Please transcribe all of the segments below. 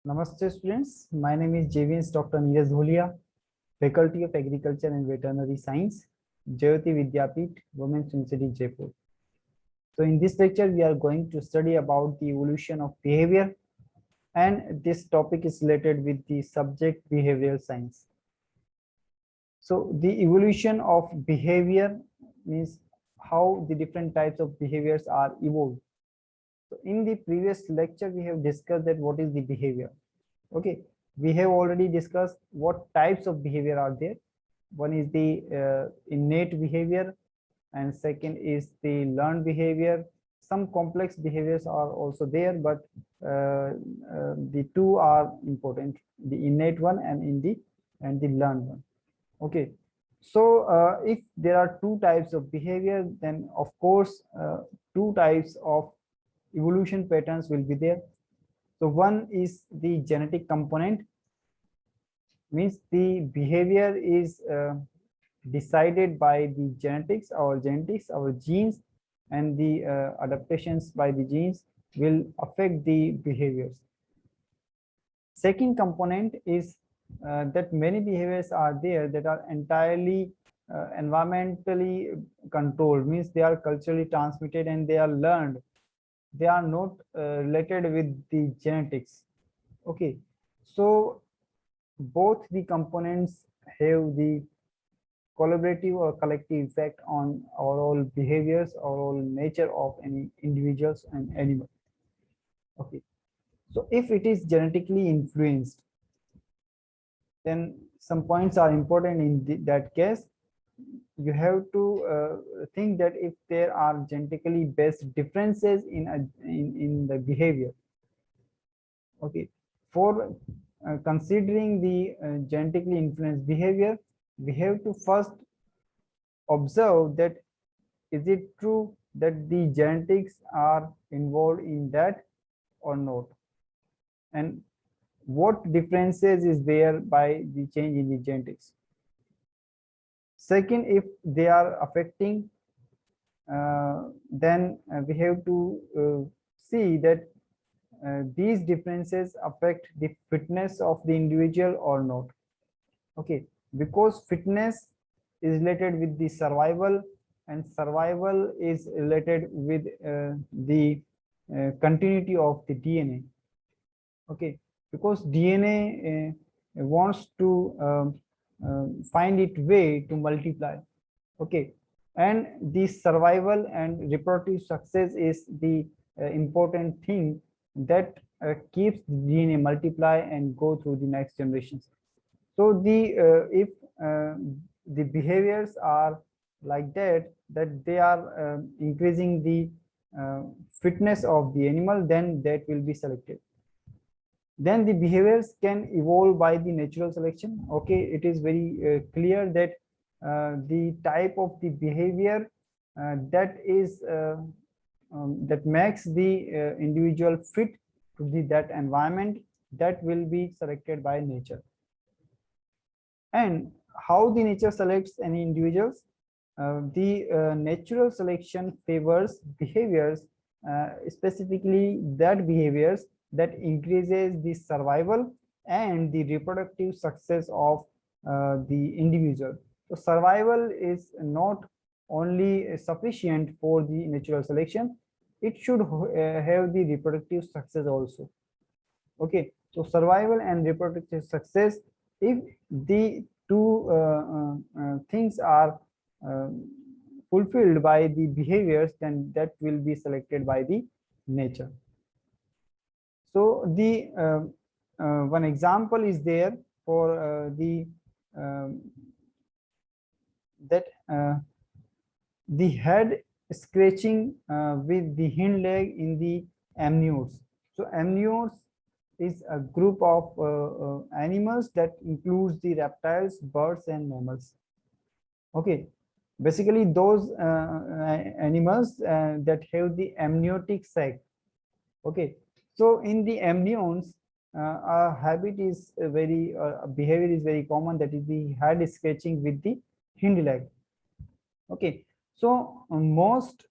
Namaste students, my name is JVS Dr. Neeraj Dholia, Faculty of Agriculture and Veterinary Science, Jayoti Vidyapeeth, Women's University, Jaipur. So in this lecture, we are going to study about the evolution of behavior, and this topic is related with the subject behavioral science. So the evolution of behavior means how the different types of behaviors are evolved. So in the previous lecture, we have discussed that what is the behavior. Okay, we have already discussed what types of behavior are there. One is the innate behavior, and second is the learned behavior. Some complex behaviors are also there, but the two are important: the innate one and the learned one. Okay, so if there are two types of behavior, then of course two types of evolution patterns will be there. So one is the genetic component, means the behavior is decided by the genetics, our genes, and the adaptations by the genes will affect the behaviors. Second component is that many behaviors are there that are entirely environmentally controlled, means they are culturally transmitted and they are learned. They are not related with the genetics. Okay, so both the components have the collaborative or collective effect on overall behaviors, overall nature of any individuals and animal. Okay, so if it is genetically influenced, then some points are important in that case. You have to think that if there are genetically based differences in the behavior. Okay, for considering the genetically influenced behavior, we have to first observe that is it true that the genetics are involved in that or not, and what differences is there by the change in the genetics. Second, if they are affecting, then we have to see that these differences affect the fitness of the individual or not. Okay, because fitness is related with the survival, and survival is related with the continuity of the DNA. Okay, because DNA wants to find its way to multiply. Okay, and the survival and reproductive success is the important thing that keeps the DNA multiply and go through the next generations. So the if the behaviors are like that they are increasing the fitness of the animal, then that will be selected. Then the behaviors can evolve by the natural selection. Okay, it is very clear that the type of the behavior that is that makes the individual fit to that environment, that will be selected by nature. And how the nature selects any individuals? The natural selection favors behaviors, specifically that behaviors that increases the survival and the reproductive success of the individual. So survival is not only sufficient for the natural selection, it should have the reproductive success also. Okay, so survival and reproductive success, if the two things are uh, fulfilled by the behaviors, then that will be selected by the nature. So the one example is there for the that the head scratching with the hind leg in the amniotes. So amniotes is a group of animals that includes the reptiles, birds, and mammals. Okay, basically those animals that have the amniotic sac. Okay, so in the amnions, a habit is very behavior is very common, that is the head scratching with the hind leg. Okay, so most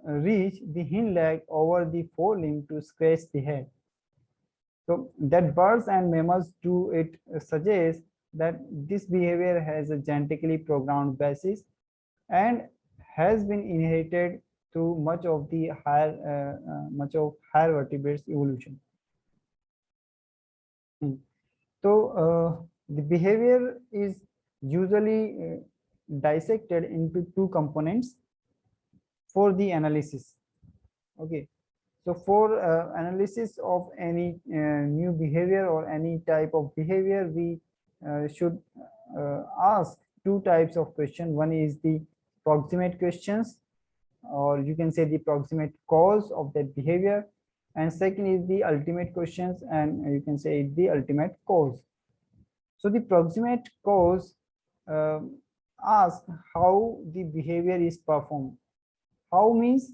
reach the hind leg over the forelimb to scratch the head. So that birds and mammals do it suggests that this behavior has a genetically programmed basis and has been inherited through much of higher vertebrates evolution. So the behavior is usually dissected into two components for the analysis. Okay, so for analysis of any new behavior or any type of behavior, we should ask two types of question. One is the proximate questions, or you can say the proximate cause of that behavior, and second is the ultimate questions, and you can say the ultimate cause. So the proximate cause ask how the behavior is performed. How means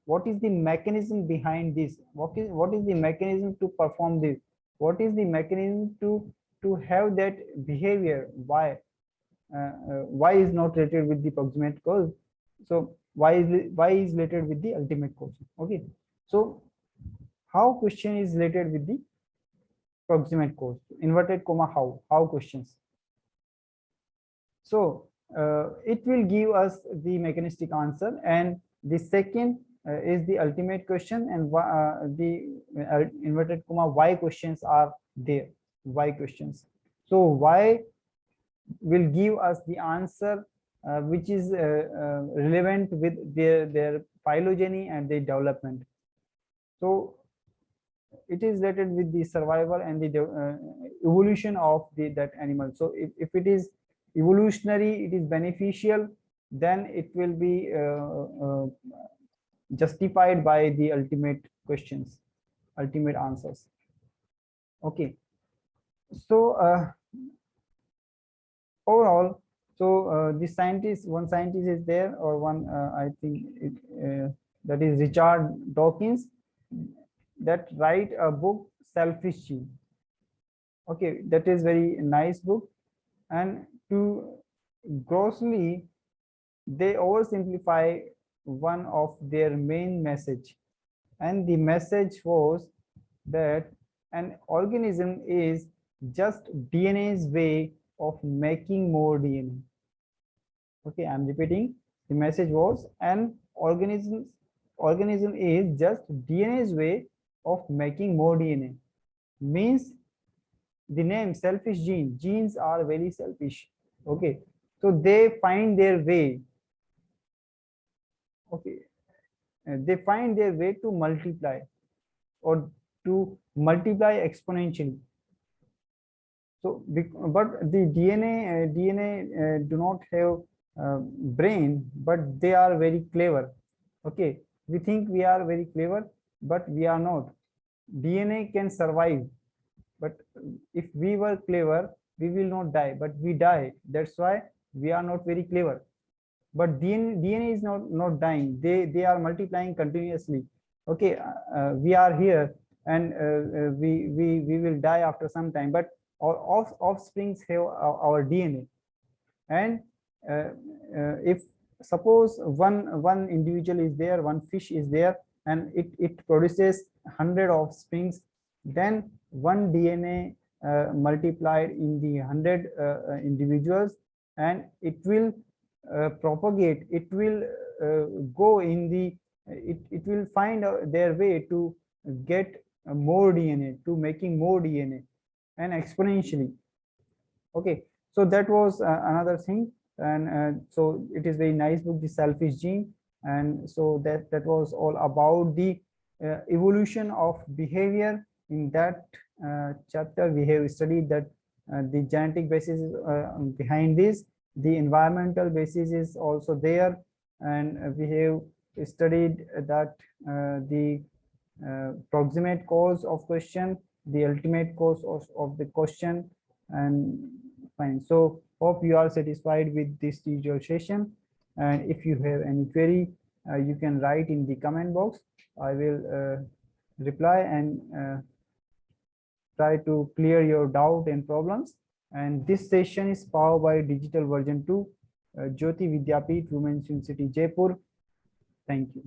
what is the mechanism behind this? What is the mechanism to perform this? What is the mechanism to have that behavior? Why? Why is not related with the proximate cause? So why is related with the ultimate cause? Okay. So how question is related with the proximate cause? Inverted comma how questions. So it will give us the mechanistic answer, and the second is the ultimate question, and the inverted comma why questions are there. Why questions. So why will give us the answer which is relevant with their phylogeny and their development. So it is related with the survival and the evolution of that animal. So if it is evolutionary, it is beneficial, then it will be justified by the ultimate questions, ultimate answers. Okay. So overall, so the one scientist is there, or one I think that is Richard Dawkins, that write a book Selfish Gene. Okay, that is very nice book, and to grossly they oversimplify one of their main message, and the message was that an organism is just DNA's way of making more DNA. Okay, I'm repeating. The message was an organism is just DNA's way of making more DNA. Means the name selfish gene. Genes are very selfish. Okay, so they find their way. Okay, they find their way to multiply, or to multiply exponentially. So, but the DNA do not have brain, but they are very clever. Okay, we think we are very clever, but we are not. DNA can survive, but if we were clever, we will not die, but we die. That's why we are not very clever. But DNA is not dying. They are multiplying continuously. Okay, we are here, and we will die after some time, but our offsprings have our DNA. And if suppose one individual is there, one fish is there, and it produces 100 offsprings, then one DNA multiplied in the 100 individuals, and it will propagate. It will go in the it will find their way to get more DNA, to making more DNA, and exponentially. Okay, so that was another thing, and so it is very nice book, The Selfish Gene. And so that was all about the evolution of behavior. In that chapter, we have studied that the genetic basis behind this, the environmental basis is also there, and we have studied that the proximate cause of question, the ultimate cause of the question, and fine. So hope you are satisfied with this tutorial session, and if you have any query, you can write in the comment box. I will reply and try to clear your doubt and problems. And this session is powered by Digital Version 2, Jyoti Vidyapeeth, Women's University, Jaipur. Thank you.